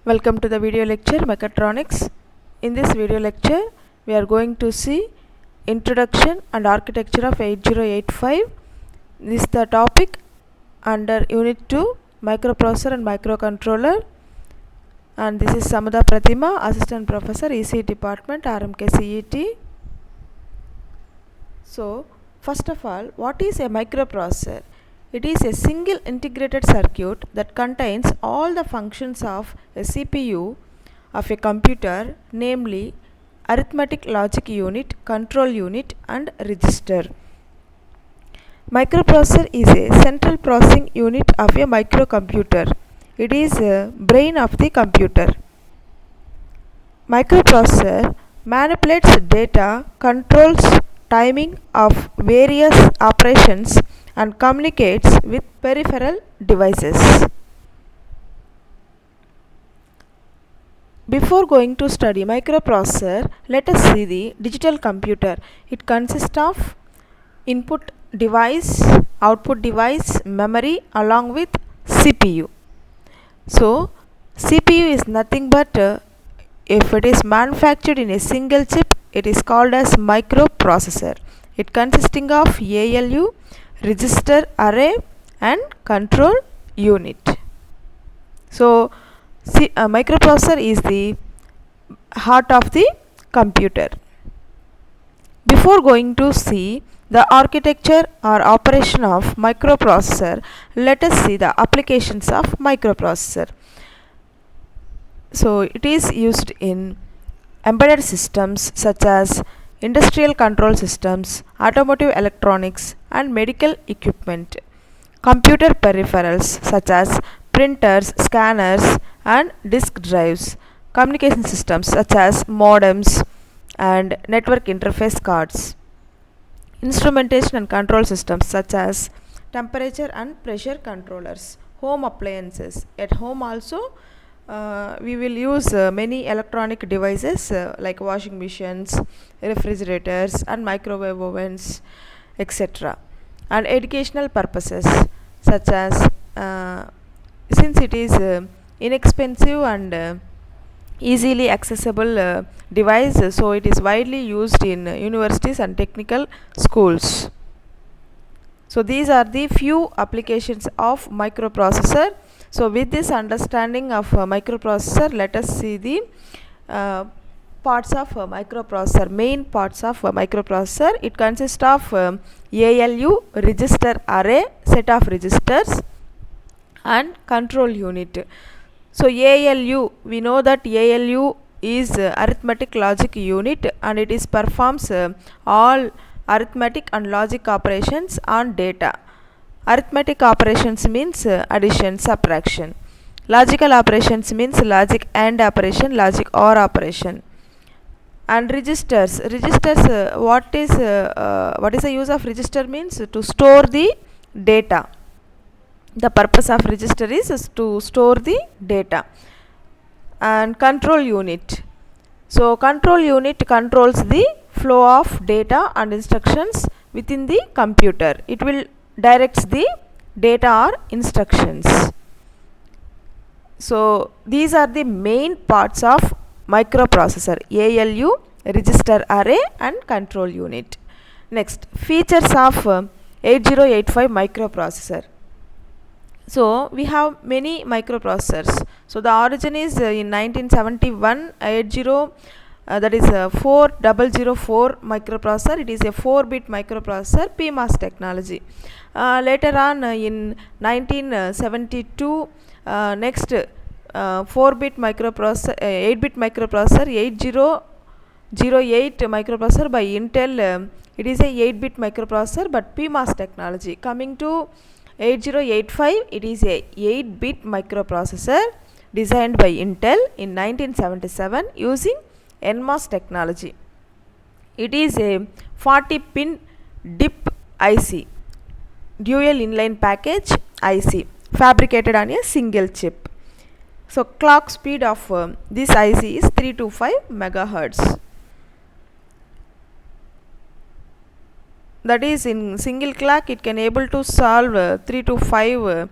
Welcome to the video lecture Mechatronics. In this video lecture, we are going to see Introduction and Architecture of 8085. This is the topic under Unit 2, Microprocessor and Microcontroller. And this is Samudha Pratima, Assistant Professor, EC Department, RMK CET. So, first of all, what is a microprocessor? It is a single integrated circuit that contains all the functions of a CPU of a computer, namely arithmetic logic unit, control unit and register. Microprocessor is a central processing unit of a microcomputer. It is the brain of the computer. Microprocessor manipulates data, controls timing of various operations and communicates with peripheral devices. Before going to study microprocessor, let us see the digital computer. It consists of input device, output device, memory along with CPU. So, CPU is nothing but if it is manufactured in a single chip, it is called as microprocessor. It consisting of ALU, register array and control unit. So, microprocessor is the heart of the computer. Before going to see the architecture or operation of microprocessor, let us see the applications of microprocessor. So, it is used in embedded systems such as industrial control systems, automotive electronics and medical equipment, computer peripherals such as printers, scanners and disk drives, communication systems such as modems and network interface cards, instrumentation and control systems such as temperature and pressure controllers, home appliances. At home also we will use many electronic devices like washing machines, refrigerators and microwave ovens, etc. And educational purposes such as since it is inexpensive and easily accessible device, so it is widely used in universities and technical schools. So these are the few applications of microprocessor. So with this understanding of microprocessor, let us see the parts of microprocessor, main parts of microprocessor. It consists of ALU, register array, set of registers and control unit. So ALU, we know that ALU is arithmetic logic unit and it is performs all arithmetic and logic operations on data. Arithmetic operations means addition, subtraction. Logical operations means logic AND operation, logic OR operation. And registers. What is the use of register means? To store the data. The purpose of register is to store the data. And control unit. So control unit controls the flow of data and instructions within the computer. It will directs the data or instructions. So these are the main parts of microprocessor: ALU, register array and control unit. Next, features of 8085 microprocessor. So we have many microprocessors. So the origin is in 1971, that is 4004 microprocessor. It is a 4-bit microprocessor, PMOS technology. Later on in 1972, next 4-bit microprocessor, 8-bit microprocessor, 8008 microprocessor by Intel. It is a 8-bit microprocessor but PMOS technology. Coming to 8085, it is a 8-bit microprocessor designed by Intel in 1977 using NMOS technology. It is a 40-pin DIP IC, dual inline package IC, fabricated on a single chip. So clock speed of this IC is 325 megahertz. That is, in single clock it can able to solve 3 to 5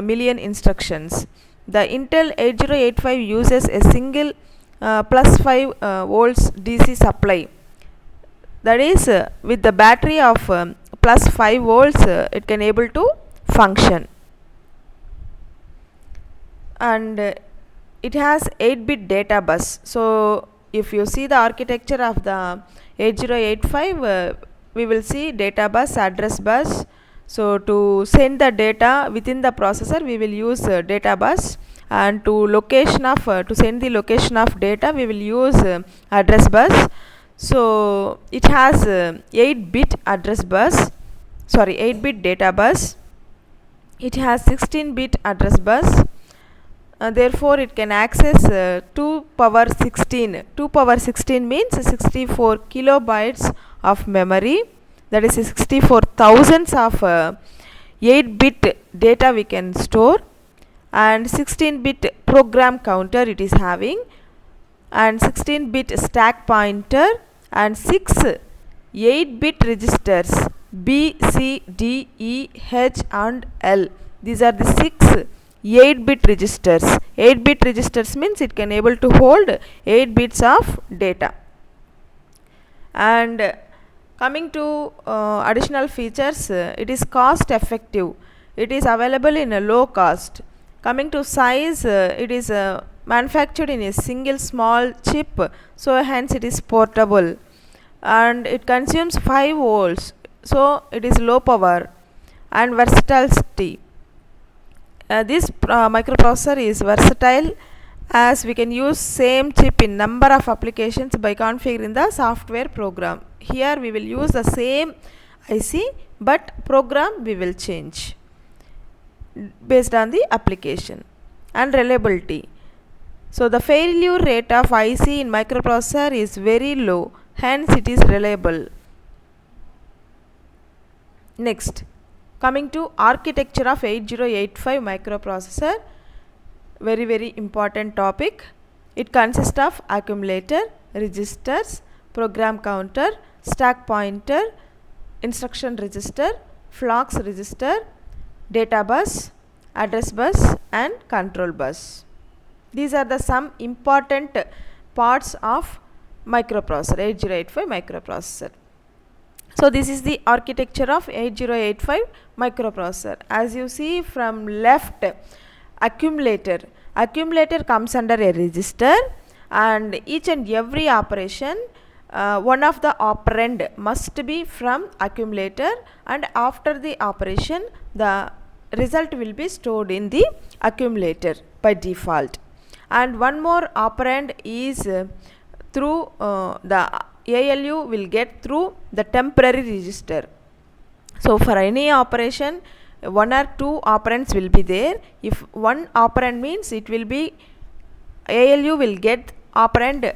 million instructions. The Intel 8085 uses a single plus 5 volts DC supply. That is, with the battery of plus 5 volts, it can able to function. And it has 8-bit data bus. So if you see the architecture of the 8085, we will see data bus, address bus. So to send the data within the processor, we will use data bus, and to send the location of data, we will use address bus. So it has 8-bit address bus, 8-bit data bus. It has 16-bit address bus. Therefore it can access 2 power 16. 2 power 16 means 64 kilobytes of memory, that is 64 thousands of 8-bit data we can store, and 16-bit program counter it is having, and 16-bit stack pointer, and 6 8-bit registers B, C, D, E, H and L. These are the 6 8-bit registers. 8-bit registers means it can able to hold 8 bits of data. And coming to additional features, it is cost effective. It is available in a low cost. Coming to size, it is manufactured in a single small chip, so hence it is portable, and it consumes 5 volts, so it is low power and versatility. This microprocessor is versatile, as we can use same chip in number of applications by configuring the software program. Here we will use the same IC, but program we will change based on the application. And reliability. So the failure rate of IC in microprocessor is very low, hence it is reliable. Next, coming to architecture of 8085 microprocessor, very important topic. It consists of accumulator, registers, program counter, stack pointer, instruction register, flux register, data bus, address bus and control bus. These are the some important parts of microprocessor, 8085 microprocessor. So this is the architecture of 8085 microprocessor. As you see from left, accumulator comes under a register, and each and every operation, one of the operand must be from accumulator, and after the operation the result will be stored in the accumulator by default. And one more operand is through the ALU will get through the temporary register. So for any operation, one or two operands will be there. If one operand means, it will be ALU will get operand,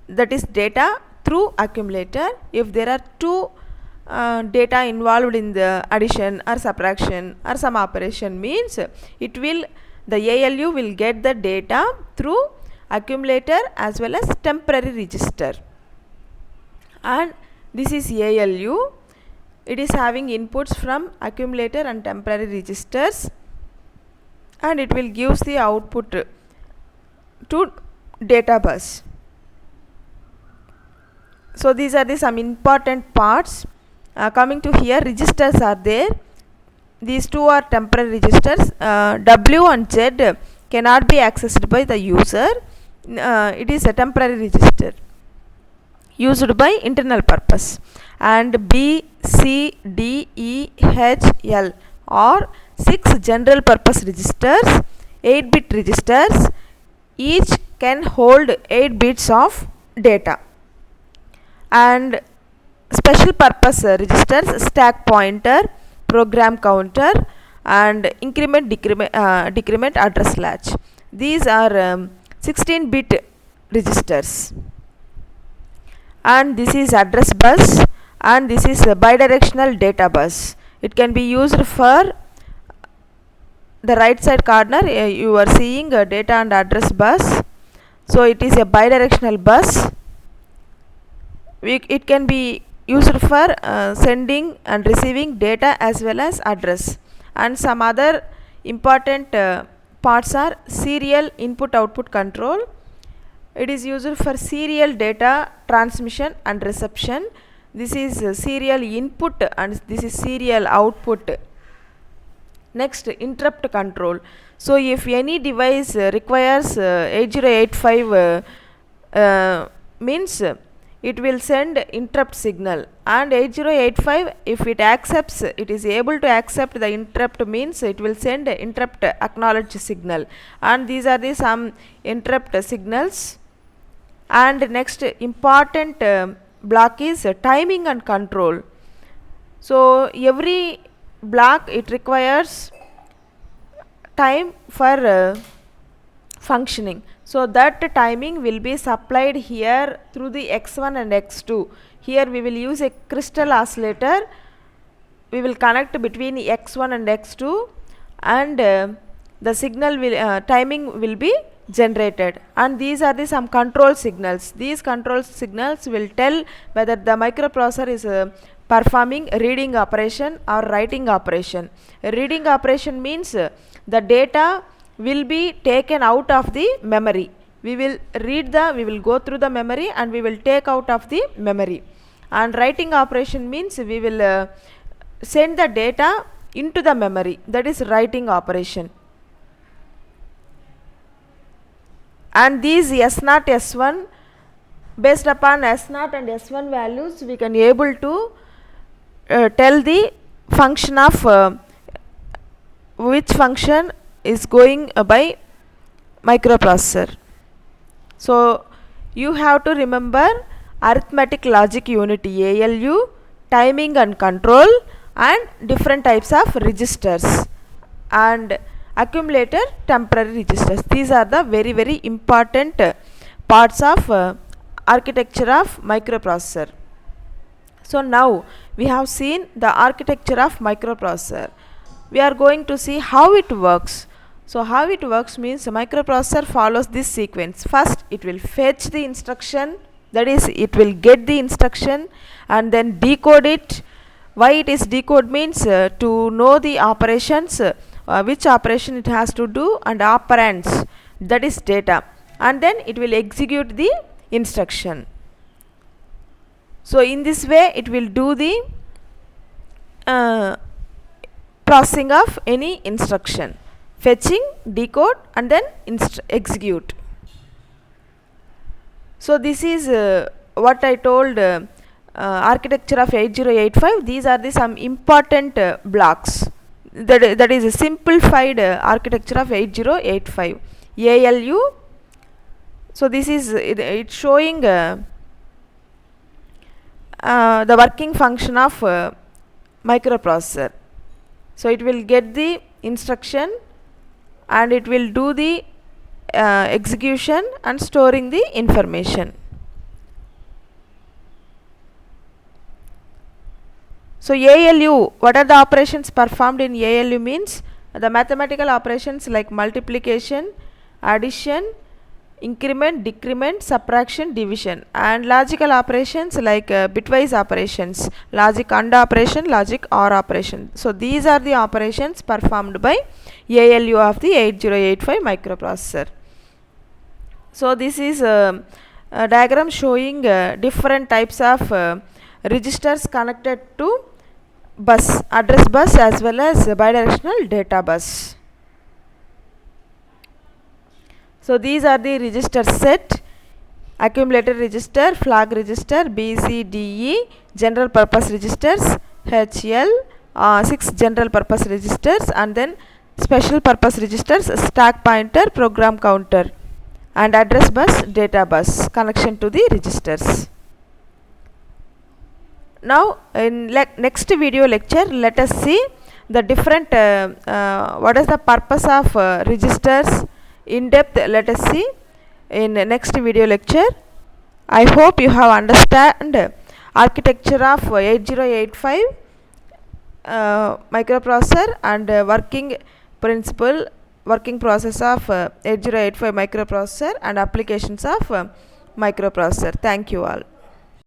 that is data, through accumulator. If there are two data involved in the addition or subtraction or some operation means, the ALU will get the data through accumulator as well as temporary register. And this is ALU. It is having inputs from accumulator and temporary registers, and it will gives the output to data bus. So these are the some important parts. Coming to here, registers are there. These two are temporary registers. W and Z cannot be accessed by the user. It is a temporary register used by internal purpose. And B, C, D, E, H, L are 6 general purpose registers, 8-bit registers. Each can hold 8 bits of data. And special purpose registers, stack pointer, program counter and increment decrement address latch. These are 16-bit registers. And this is address bus, and this is a bidirectional data bus. It can be used for the right side corner. You are seeing a data and address bus. So it is a bidirectional bus. It can be used for sending and receiving data as well as address. And some other important parts are serial input output control. It is used for serial data transmission and reception. This is serial input and this is serial output. Next, interrupt control. So if any device requires 8085 means it will send interrupt signal, and 8085 if it accepts, it is able to accept the interrupt means it will send interrupt acknowledge signal, and these are the some interrupt signals. And next important block is timing and control. So every block it requires time for functioning. So that timing will be supplied here through the x1 and x2. Here we will use a crystal oscillator. We will connect between x1 and x2, and the signal will timing will be generated, and these are the some control signals. These control signals will tell whether the microprocessor is performing reading operation or writing operation. Reading operation means the data will be taken out of the memory. We will go through the memory and we will take out of the memory. And writing operation means we will send the data into the memory. That is writing operation. And these S0, S1, based upon S0 and S1 values, we can able to tell the function of which function is going by microprocessor. So you have to remember arithmetic logic unit ALU, timing and control, and different types of registers, and accumulator temporary registers. These are the very important parts of architecture of microprocessor. So now we have seen the architecture of microprocessor. We are going to see how it works. So how it works means a microprocessor follows this sequence. First it will fetch the instruction, that is it will get the instruction and then decode it. Why it is decode means to know the operations, which operation it has to do, and operands, that is data, and then it will execute the instruction. So in this way it will do the processing of any instruction, fetching, decode, and then execute. So this is what I told architecture of 8085. These are the some important blocks. That is a simplified architecture of 8085. ALU. So this is it's showing the working function of microprocessor. So it will get the instruction and it will do the execution and storing the information. So ALU, what are the operations performed in ALU means the mathematical operations like multiplication, addition, increment, decrement, subtraction, division, and logical operations like bitwise operations, logic AND operation, logic OR operation. So these are the operations performed by ALU of the 8085 microprocessor. So this is a diagram showing different types of registers connected to bus, address bus as well as bidirectional data bus. So these are the register set: accumulator register, flag register, B, C, D, E, general purpose registers, HL, 6 general purpose registers, and then special purpose registers, stack pointer, program counter, and address bus, data bus connection to the registers. Now in next video lecture, let us see the different what is the purpose of registers in depth. Let us see in next video lecture. I hope you have understand architecture of 8085 microprocessor and working principle, working process of 8085 microprocessor and applications of microprocessor. Thank you all.